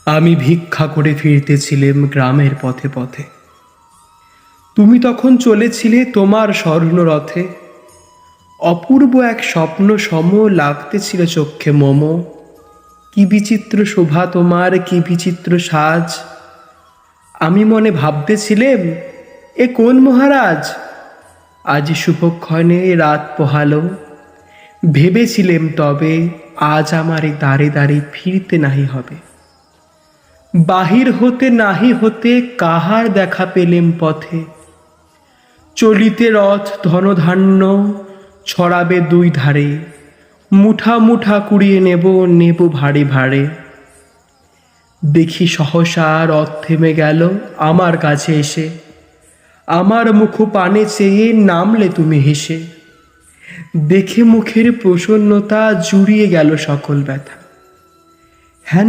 আমি ভিক্ষা করে ফিরতেছিলাম গ্রামের পথে পথে। তুমি তখন চলেছিলে তোমার স্বর্ণরথে। অপূর্ব এক স্বপ্ন সম লাগতেছিল চক্ষে মম। কি বিচিত্র শোভা তোমার, কি বিচিত্র সাজ। আমি মনে ভাবতেছিলেম, এ কোন মহারাজ? আজ শুভক্ষণে রাত পোহালো। ভেবেছিলেম তবে আজ আমার এই দ্বারে দ্বারে ফিরতে নাহি হবে। বাহির হতে নাহি হতে কাহার দেখা পেলেম পথে। চলিতে রথ ধনধান্য ছড়াবে দুই ধারে। মুঠা মুঠা কুড়িয়ে নেব নেব ভাড়ে ভাড়ে। দেখি সহসা রথ থেমে গেল আমার কাছে এসে। আমার মুখ পানে চেয়ে নামলে তুমি হেসে। দেখে মুখের প্রসন্নতা জুড়িয়ে গেল সকল ব্যথা। হেন